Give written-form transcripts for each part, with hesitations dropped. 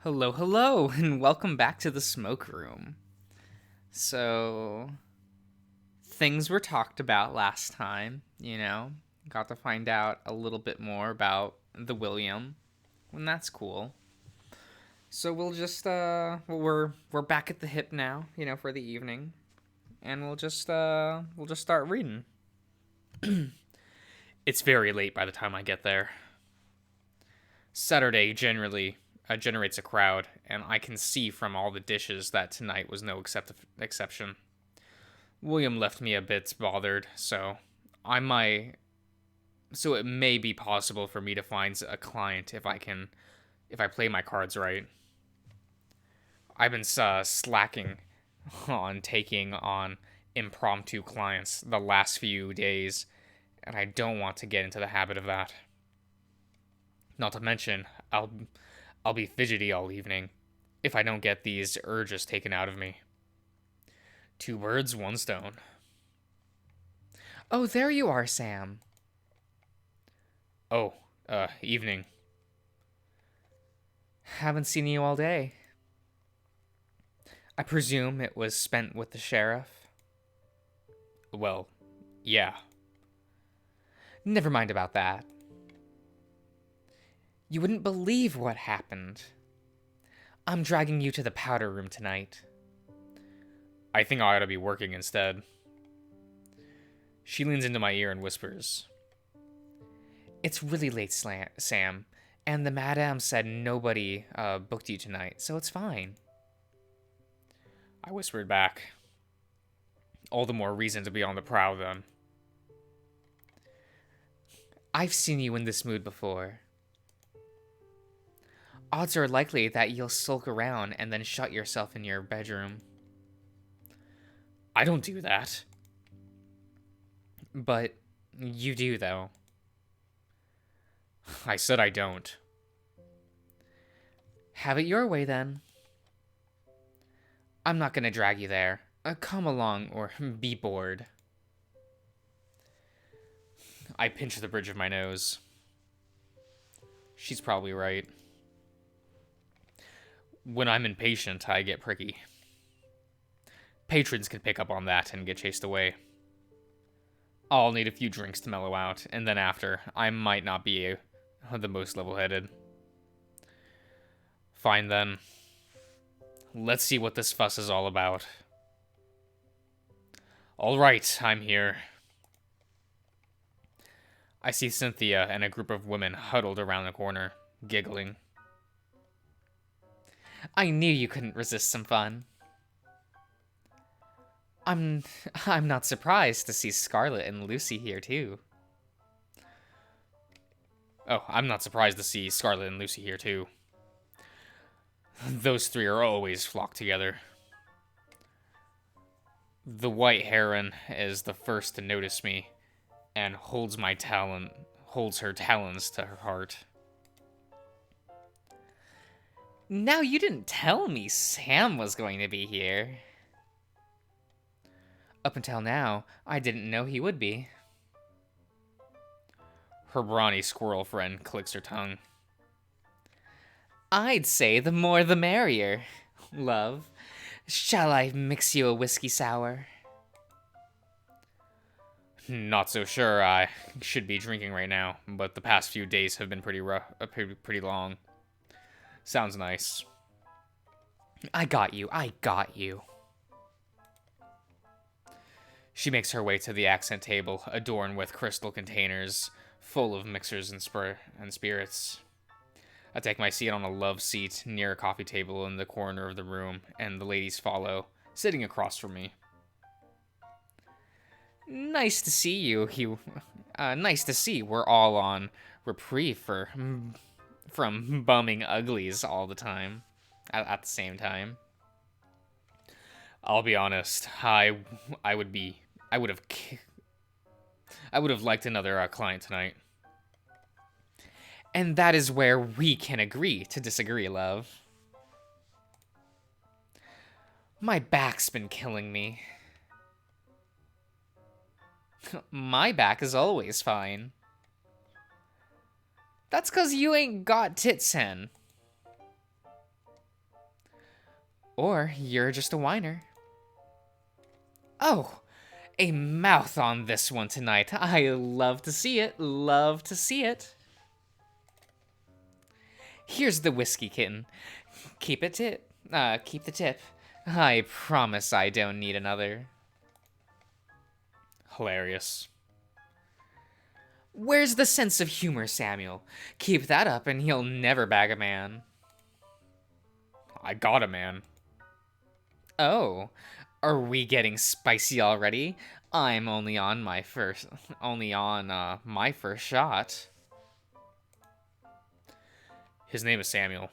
Hello, hello, and welcome back to the smoke room. So, things were talked about last time, got to find out a little bit more about the William, and that's cool. So we're back at the hip now, for the evening, and we'll just start reading. It's very late by the time I get there. Saturday generally generates a crowd, and I can see from all the dishes that tonight was no exception. William left me a bit bothered, I might so it may be possible for me to find a client if I play my cards right. I've been slacking on taking on impromptu clients the last few days, and I don't want to get into the habit of that. Not to mention, I'll be fidgety all evening if I don't get these urges taken out of me. Two birds, one stone. Oh, there you are, Sam. Oh, evening. Haven't seen you all day. I presume it was spent with the sheriff? Well, yeah. Never mind about that. You wouldn't believe what happened. I'm dragging you to the powder room tonight. I think I ought to be working instead. She leans into my ear and whispers, It's really late, Sam, and the madam said nobody booked you tonight, so it's fine. I whispered back, All the more reason to be on the prowl then. I've seen you in this mood before. Odds are likely that you'll sulk around and then shut yourself in your bedroom. I don't do that. But you do, though. I said I don't. Have it your way, then. I'm not gonna drag you there. Come along or be bored. I pinch the bridge of my nose. She's probably right. When I'm impatient, I get pricky. Patrons can pick up on that and get chased away. I'll need a few drinks to mellow out, and then after, I might not be the most level-headed. Fine then. Let's see what this fuss is all about. All right, I'm here. I see Cynthia and a group of women huddled around the corner, giggling. I knew you couldn't resist some fun. I'm I'm not surprised to see Scarlet and Lucy here too. Oh, I'm not surprised to see Scarlet and Lucy here too. Those three are always flocked together. The White Heron is the first to notice me and holds her talons to her heart. Now you didn't tell me Sam was going to be here. Up until now, I didn't know he would be. Her brawny squirrel friend clicks her tongue. I'd say the more the merrier, love. Shall I mix you a whiskey sour? Not so sure I should be drinking right now, but the past few days have been pretty rough, pretty long. Sounds nice. I got you. She makes her way to the accent table, adorned with crystal containers full of mixers and spirits. I take my seat on a love seat near a coffee table in the corner of the room, and the ladies follow, sitting across from me. Nice to see you. Nice to see we're all on reprieve from bumming uglies all the time, at the same time. I'll be honest. I would be. I would have liked another client tonight. And that is where we can agree to disagree, love. My back's been killing me. My back is always fine. That's 'cause you ain't got tits, hen. Or you're just a whiner. Oh, a mouth on this one tonight. I love to see it. Love to see it. Here's the whiskey, kitten. Keep keep the tip. I promise I don't need another. Hilarious. Where's the sense of humor, Samuel? Keep that up and you'll never bag a man. I got a man. Oh, are we getting spicy already? I'm only on my first shot. His name is Samuel.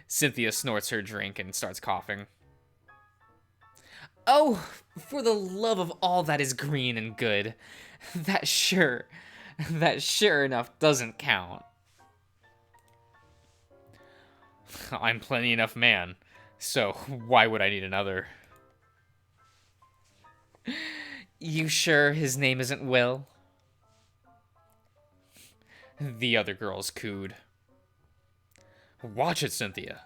Cynthia snorts her drink and starts coughing. Oh, for the love of all that is green and good. That sure enough doesn't count. I'm plenty enough man, so why would I need another? You sure his name isn't Will? The other girls cooed. Watch it, Cynthia.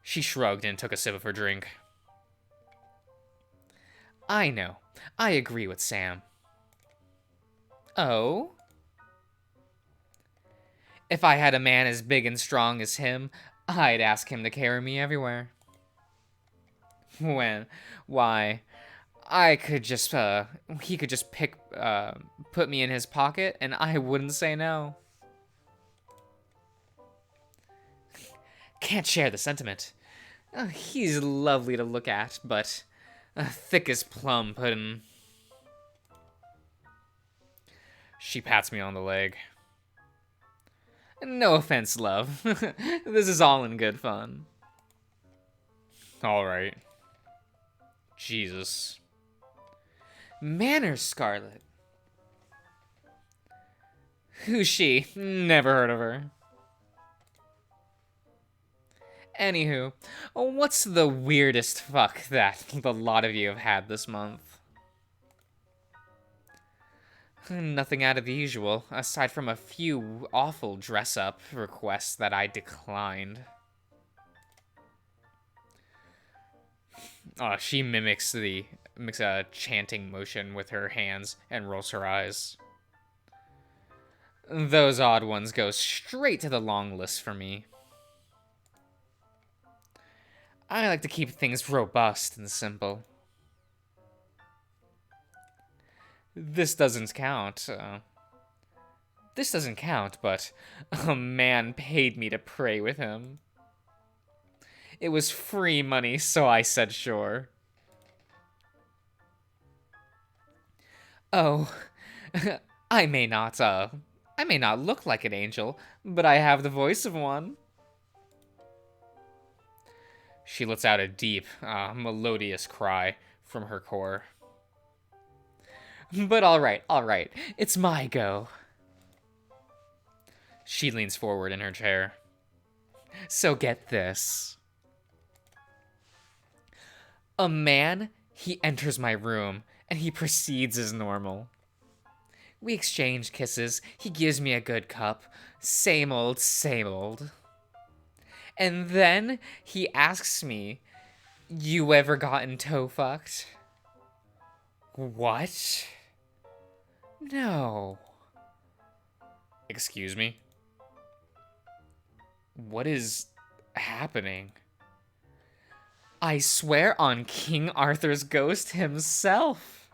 She shrugged and took a sip of her drink. I know. I agree with Sam. Oh? If I had a man as big and strong as him, I'd ask him to carry me everywhere. Why, I could just, he could just put me in his pocket and I wouldn't say no. Can't share the sentiment. He's lovely to look at, but thick as plum pudding. She pats me on the leg. No offense, love. This is all in good fun. All right. Jesus. Manners, Scarlet. Who's she? Never heard of her. Anywho, what's the weirdest fuck that the lot of you have had this month? Nothing out of the usual, aside from a few awful dress-up requests that I declined. She mimics a chanting motion with her hands and rolls her eyes. Those odd ones go straight to the long list for me. I like to keep things robust and simple. This doesn't count. But a man paid me to pray with him. It was free money, so I said sure. Oh, I may not look like an angel, but I have the voice of one. She lets out a deep, melodious cry from her core. But all right, it's my go. She leans forward in her chair. So get this. A man, he enters my room, and he proceeds as normal. We exchange kisses, he gives me a good cup. Same old, same old. And then he asks me, you ever gotten toe fucked? What? No. Excuse me? What is happening? I swear on King Arthur's ghost himself.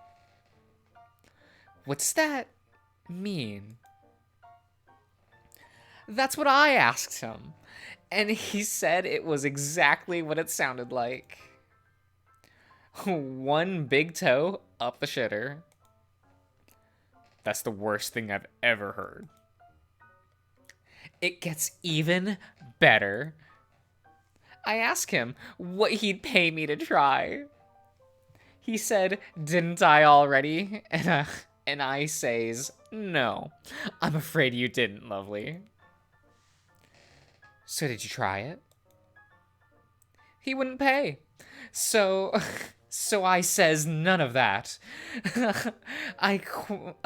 What's that mean? That's what I asked him. And he said it was exactly what it sounded like. One big toe up the shitter. That's the worst thing I've ever heard. It gets even better. I asked him what he'd pay me to try. He said, didn't I already? And I says, no, I'm afraid you didn't, lovely. So did you try it? He wouldn't pay. So I says none of that. A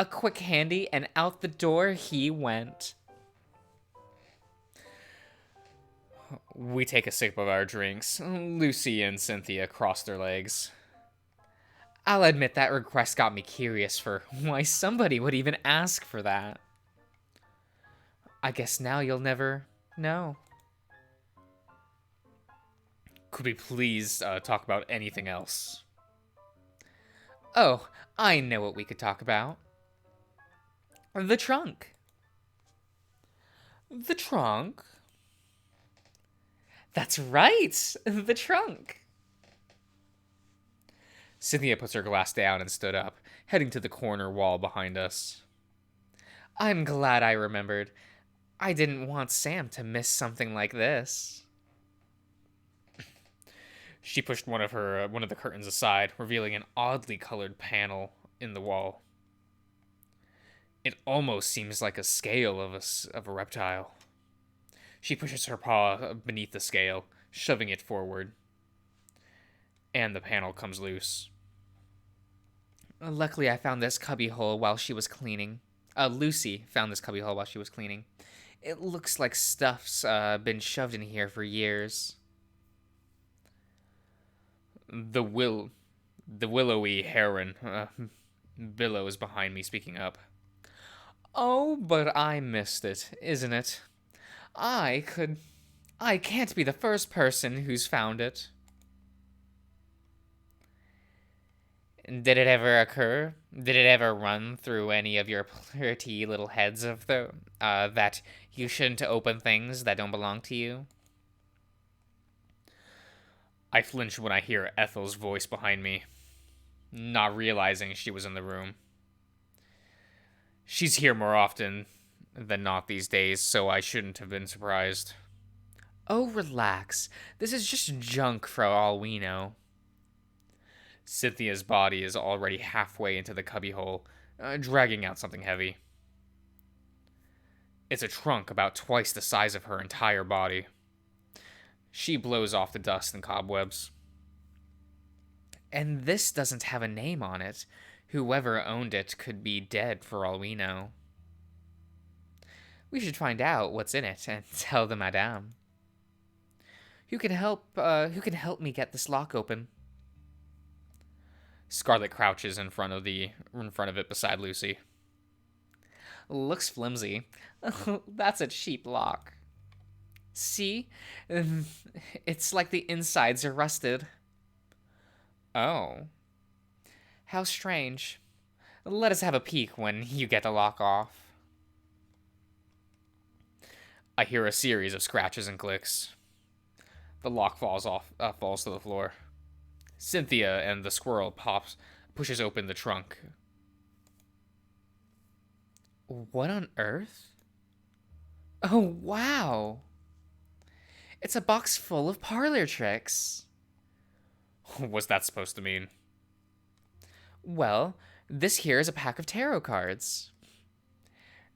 quick handy and out the door he went. We take a sip of our drinks. Lucy and Cynthia cross their legs. I'll admit that request got me curious for why somebody would even ask for that. I guess now you'll never know. Could we please talk about anything else? Oh, I know what we could talk about. The trunk. The trunk? That's right! The trunk! Cynthia puts her glass down and stood up, heading to the corner wall behind us. I'm glad I remembered. I didn't want Sam to miss something like this. She pushed one of the curtains aside, revealing an oddly colored panel in the wall. It almost seems like a scale of a reptile. She pushes her paw beneath the scale, shoving it forward, and the panel comes loose. Luckily, I found this cubbyhole while she was cleaning. Lucy found this cubbyhole while she was cleaning. It looks like stuff's been shoved in here for years. The willowy heron billows behind me, speaking up. Oh, but I missed it, isn't it? I can't be the first person who's found it. Did it ever occur? Did it ever run through any of your pretty little heads that you shouldn't open things that don't belong to you? I flinch when I hear Ethel's voice behind me, not realizing she was in the room. She's here more often than not these days, so I shouldn't have been surprised. Oh, relax. This is just junk for all we know. Cynthia's body is already halfway into the cubbyhole, dragging out something heavy. It's a trunk about twice the size of her entire body. She blows off the dust and cobwebs. And this doesn't have a name on it. Whoever owned it could be dead for all we know. We should find out what's in it and tell the madame. Who can help me get this lock open? Scarlet crouches in front of it beside Lucy. Looks flimsy. That's a cheap lock. See? It's like the insides are rusted. Oh. How strange. Let us have a peek when you get the lock off. I hear a series of scratches and clicks. The lock falls to the floor. Cynthia and the squirrel pushes open the trunk. What on earth? Oh, wow. It's a box full of parlor tricks. What's that supposed to mean? Well, this here is a pack of tarot cards.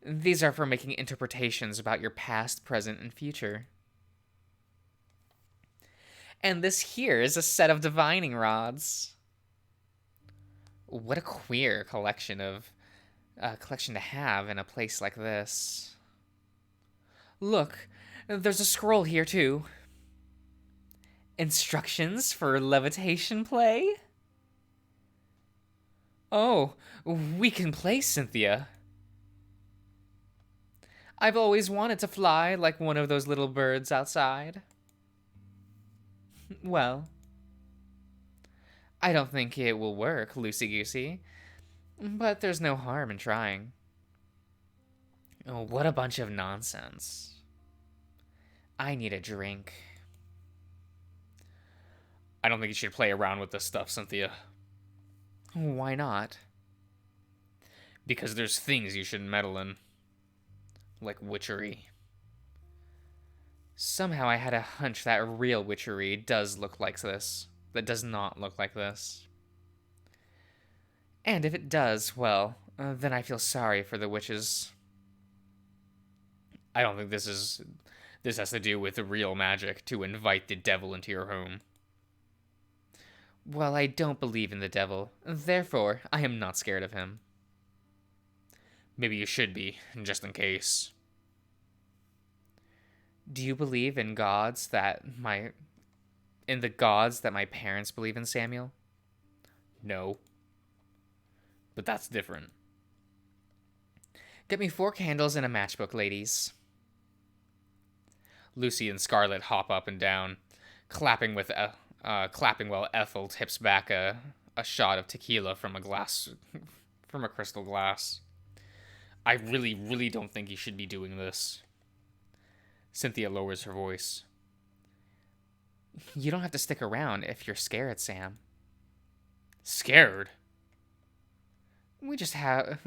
These are for making interpretations about your past, present, and future. And this here is a set of divining rods. What a queer collection to have in a place like this. Look, there's a scroll here too. Instructions for levitation play? Oh, we can play, Cynthia. I've always wanted to fly like one of those little birds outside. Well, I don't think it will work, loosey-goosey, but there's no harm in trying. Oh, what a bunch of nonsense. I need a drink. I don't think you should play around with this stuff, Cynthia. Why not? Because there's things you shouldn't meddle in. Like witchery. Somehow I had a hunch that real witchery does look like this. That does not look like this. And if it does, well, then I feel sorry for the witches. I don't think this has to do with real magic to invite the devil into your home. Well, I don't believe in the devil. Therefore, I am not scared of him. Maybe you should be, just in case. Do you believe in the gods that my parents believe in, Samuel? No, but that's different. Get me 4 candles and a matchbook, ladies. Lucy and Scarlet hop up and down, clapping while Ethel tips back a shot of tequila from a glass, from a crystal glass. I really, really don't think you should be doing this. Cynthia lowers her voice. You don't have to stick around if you're scared, Sam. Scared? We just have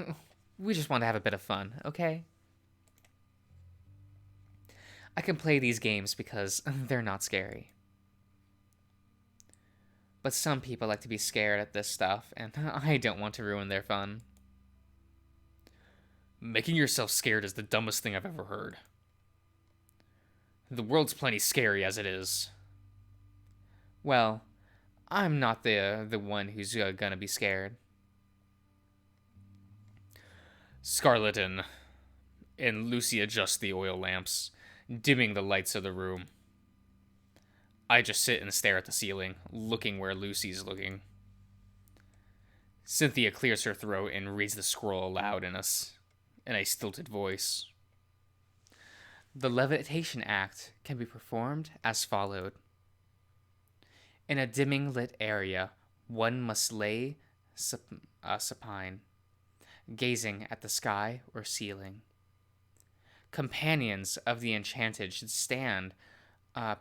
we just want to have a bit of fun, okay? I can play these games because they're not scary. But some people like to be scared at this stuff, and I don't want to ruin their fun. Making yourself scared is the dumbest thing I've ever heard. The world's plenty scary as it is. Well, I'm not the one who's gonna be scared. Scarlet and Lucy adjust the oil lamps, dimming the lights of the room. I just sit and stare at the ceiling, looking where Lucy's looking. Cynthia clears her throat and reads the scroll aloud in a stilted voice. The levitation act can be performed as followed. In a dimming lit area, one must lay supine, gazing at the sky or ceiling. Companions of the enchanted should stand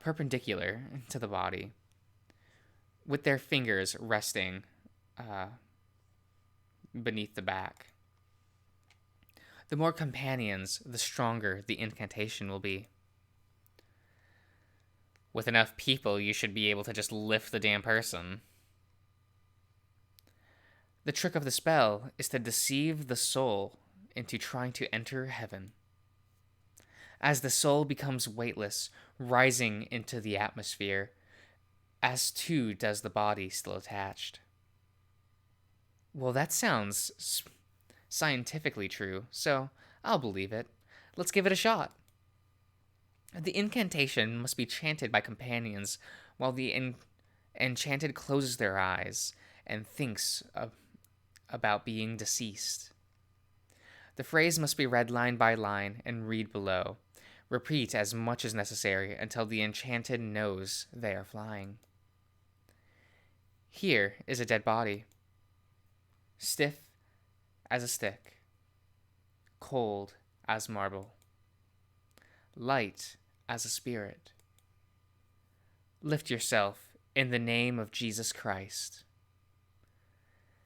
perpendicular to the body, with their fingers resting beneath the back. The more companions, the stronger the incantation will be. With enough people, you should be able to just lift the damn person. The trick of the spell is to deceive the soul into trying to enter heaven. As the soul becomes weightless, rising into the atmosphere, as too does the body still attached. Well, that sounds scientifically true, so I'll believe it. Let's give it a shot. The incantation must be chanted by companions while the enchanted closes their eyes and thinks about being deceased. The phrase must be read line by line and read below. Repeat as much as necessary until the enchanted knows they are flying. Here is a dead body. Stiff as a stick. Cold as marble. Light as a spirit. Lift yourself in the name of Jesus Christ.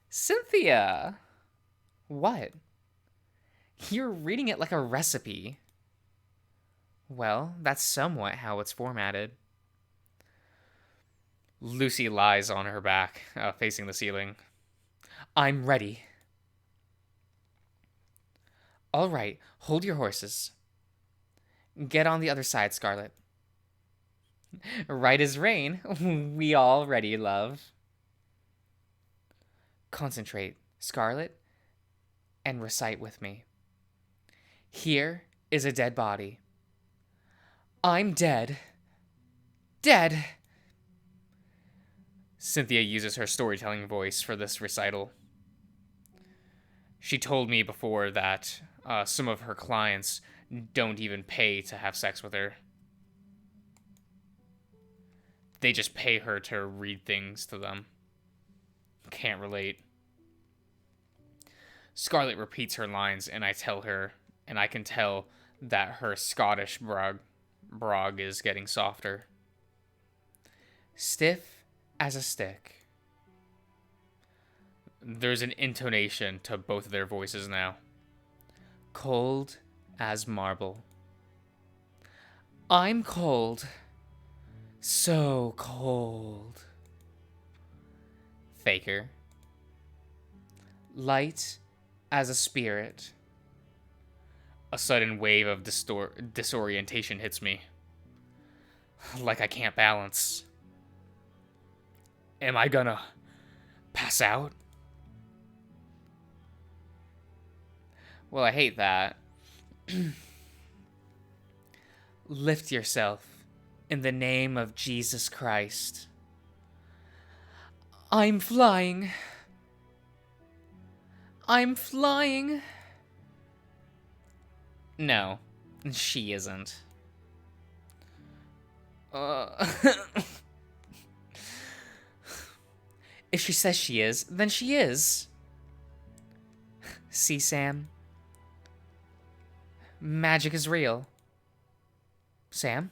Cynthia! What? You're reading it like a recipe. Well, that's somewhat how it's formatted. Lucy lies on her back, facing the ceiling. I'm ready. All right, hold your horses. Get on the other side, Scarlet. Right as rain. We all ready, love. Concentrate, Scarlet, and recite with me. Here is a dead body. I'm dead. Dead. Cynthia uses her storytelling voice for this recital. She told me before that some of her clients don't even pay to have sex with her. They just pay her to read things to them. Can't relate. Scarlet repeats her lines, and I can tell that her Scottish brog is getting softer. Stiff as a stick. There's an intonation to both of their voices now. Cold as marble. I'm cold. So cold. Faker. Light as a spirit. A sudden wave of disorientation hits me. Like I can't balance. Am I gonna pass out? Well, I hate that. Lift yourself in the name of Jesus Christ. I'm flying. I'm flying. No, she isn't. Uh... If she says she is, then she is. See, Sam? Magic is real. Sam?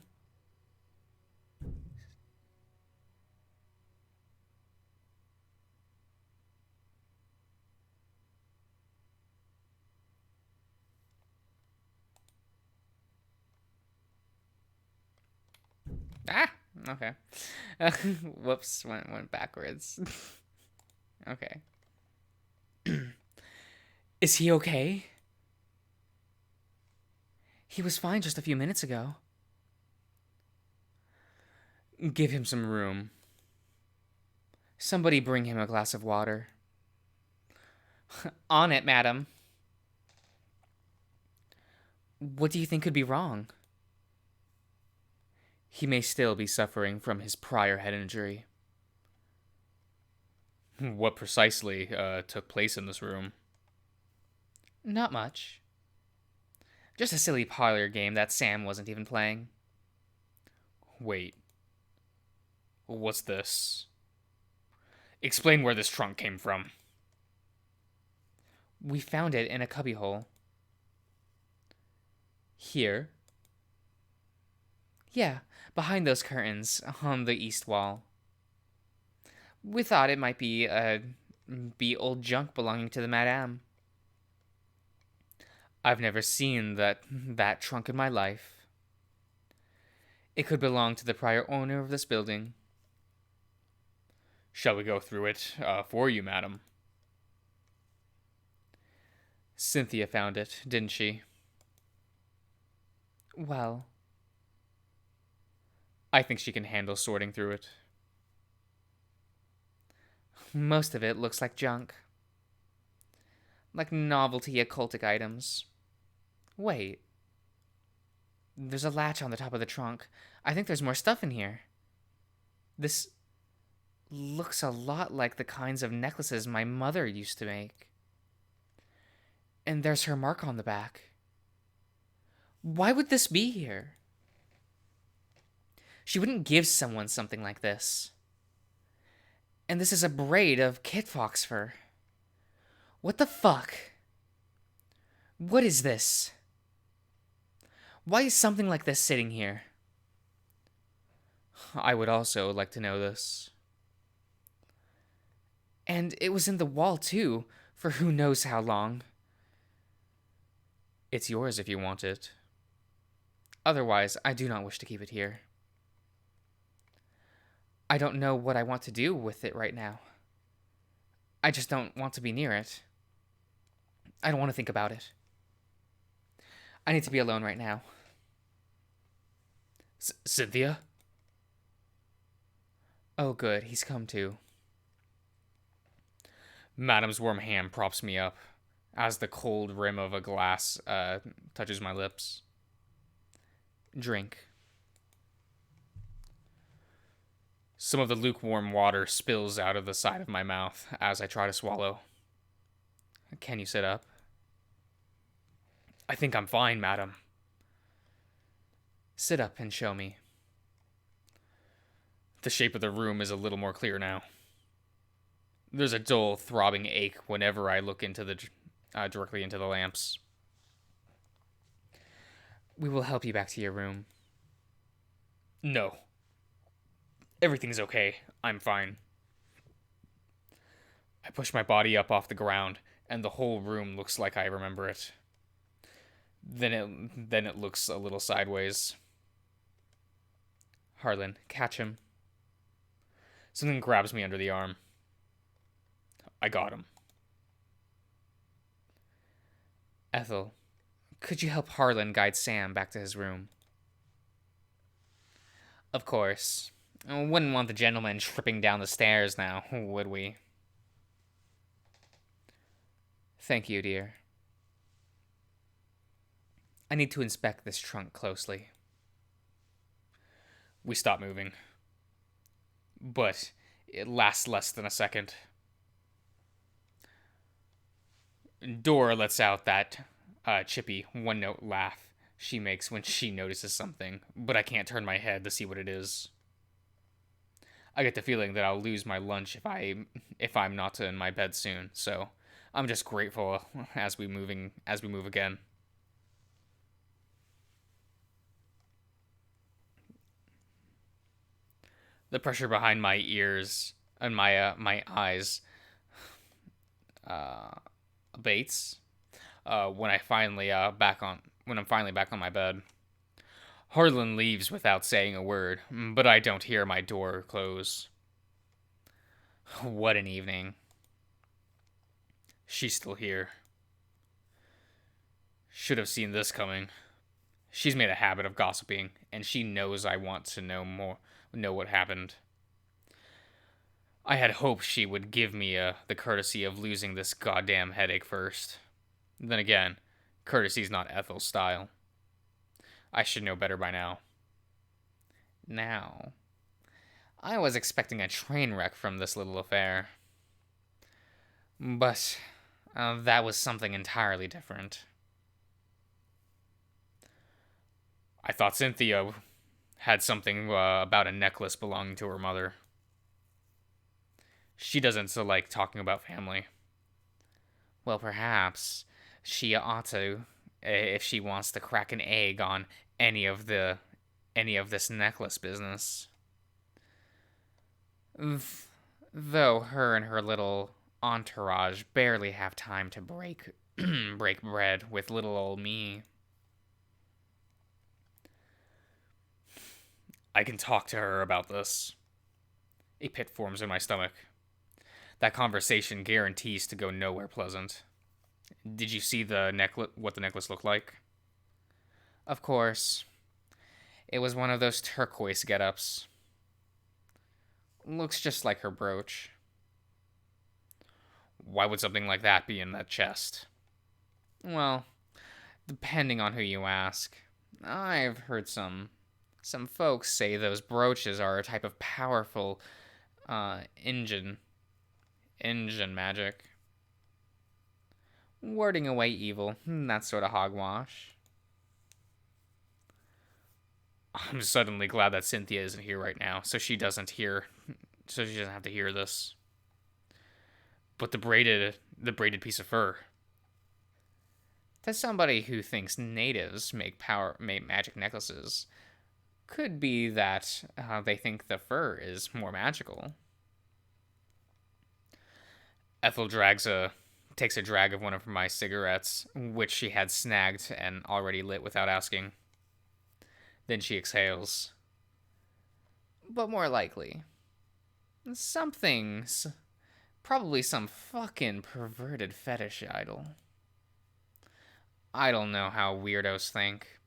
Ah, okay. Whoops, went backwards. Okay. Is he okay? He was fine just a few minutes ago. Give him some room. Somebody bring him a glass of water. On it, madam. What do you think could be wrong? He may still be suffering from his prior head injury. What precisely took place in this room? Not much. Just a silly parlor game that Sam wasn't even playing. Wait. What's this? Explain where this trunk came from. We found it in a cubbyhole. Here? Yeah, behind those curtains on the east wall. We thought it might be old junk belonging to the madame. I've never seen that trunk in my life. It could belong to the prior owner of this building. Shall we go through it for you, madam? Cynthia found it, didn't she? Well, I think she can handle sorting through it. Most of it looks like junk. Like novelty occultic items. Wait. There's a latch on the top of the trunk. I think there's more stuff in here. This looks a lot like the kinds of necklaces my mother used to make. And there's her mark on the back. Why would this be here? She wouldn't give someone something like this. And this is a braid of kit fox fur. What the fuck? What is this? Why is something like this sitting here? I would also like to know this. And it was in the wall, too, for who knows how long. It's yours if you want it. Otherwise, I do not wish to keep it here. I don't know what I want to do with it right now. I just don't want to be near it. I don't want to think about it. I need to be alone right now. Cynthia? Oh, good. He's come too. Madam's warm hand props me up as the cold rim of a glass touches my lips. Drink. Some of the lukewarm water spills out of the side of my mouth as I try to swallow. Can you sit up? I think I'm fine, madam. Sit up and show me. The shape of the room is a little more clear now. There's a dull, throbbing ache whenever I look into directly into the lamps. We will help you back to your room. No. Everything's okay. I'm fine. I push my body up off the ground, and the whole room looks like I remember it. Then it looks a little sideways. Harlan, catch him. Something grabs me under the arm. I got him. Ethel, could you help Harlan guide Sam back to his room? Of course. Wouldn't want the gentleman tripping down the stairs now, would we? Thank you, dear. I need to inspect this trunk closely. We stop moving, but it lasts less than a second. Dora lets out that chippy one note laugh she makes when she notices something, but I can't turn my head to see what it is. I get the feeling that I'll lose my lunch if I'm not in my bed soon, so I'm just grateful as we move again. The pressure behind my ears and my eyes uh, abates when I'm finally back on my bed. Harlan leaves without saying a word, but I don't hear my door close. What an evening. She's still here. Should have seen this coming. She's made a habit of gossiping, and she knows I want to know what happened. I had hoped she would give me the courtesy of losing this goddamn headache first. Then again, courtesy's not Ethel's style. I should know better by now. Now, I was expecting a train wreck from this little affair. But that was something entirely different. I thought Cynthia had something about a necklace belonging to her mother. She doesn't like talking about family. Well, perhaps she ought to, if she wants to crack an egg on any of the any of this necklace business. Though her and her little entourage barely have time to break break bread with little old me. I can talk to her about this. A pit forms in my stomach. That conversation guarantees to go nowhere pleasant. Did you see the necklace? What the necklace looked like? Of course. It was one of those turquoise get-ups. Looks just like her brooch. Why would something like that be in that chest? Well, depending on who you ask. I've heard some folks say those brooches are a type of powerful engine magic. Warding away evil, that sort of hogwash. I'm suddenly glad that Cynthia isn't here right now, so she doesn't have to hear this. But the braided piece of fur. To somebody who thinks natives make magic necklaces, could be that they think the fur is more magical. Ethel takes a drag of one of my cigarettes, which she had snagged and already lit without asking. Then she exhales. But more likely, something's probably some fucking perverted fetish idol. I don't know how weirdos think.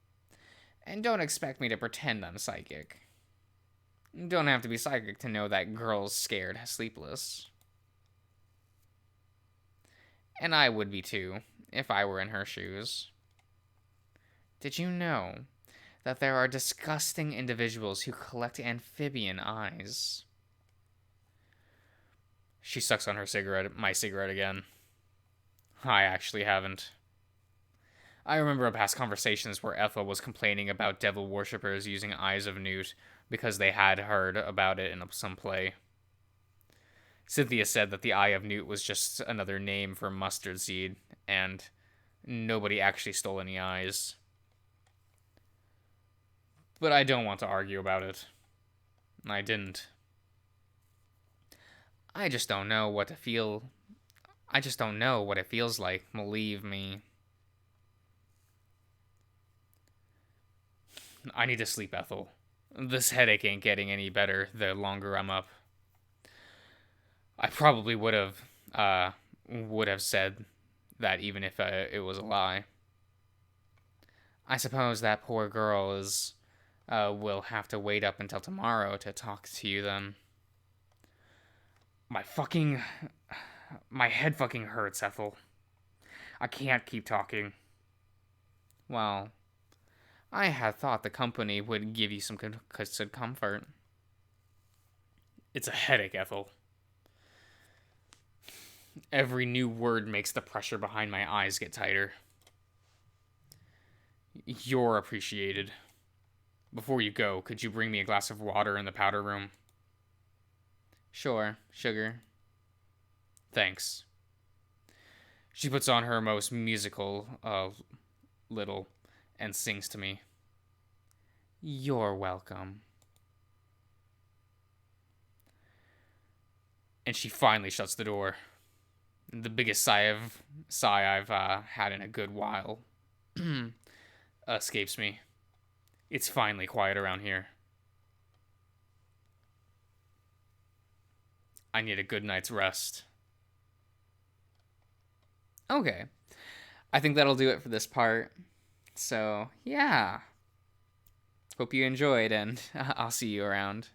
And don't expect me to pretend I'm psychic. Don't have to be psychic to know that girl's scared sleepless. And I would be too, if I were in her shoes. Did you know that there are disgusting individuals who collect amphibian eyes? She sucks on my cigarette again. I actually haven't. I remember past conversations where Ethel was complaining about devil worshippers using eyes of newt because they had heard about it in some play. Cynthia said that the eye of newt was just another name for mustard seed, and nobody actually stole any eyes. But I don't want to argue about it. I didn't. I just don't know what to feel. I just don't know what it feels like, believe me. I need to sleep, Ethel. This headache ain't getting any better the longer I'm up. I probably would have said that even if it was a lie. I suppose that poor girl will have to wait up until tomorrow to talk to you then. My head fucking hurts, Ethel. I can't keep talking. Well, I had thought the company would give you some comfort. It's a headache, Ethel. Every new word makes the pressure behind my eyes get tighter. You're appreciated. Before you go, could you bring me a glass of water in the powder room? Sure, sugar. Thanks. She puts on her most musical, little, and sings to me. You're welcome. And she finally shuts the door. The biggest sigh I've had in a good while escapes me. It's finally quiet around here. I need a good night's rest. Okay. I think that'll do it for this part. So, yeah. Hope you enjoyed, and I'll see you around.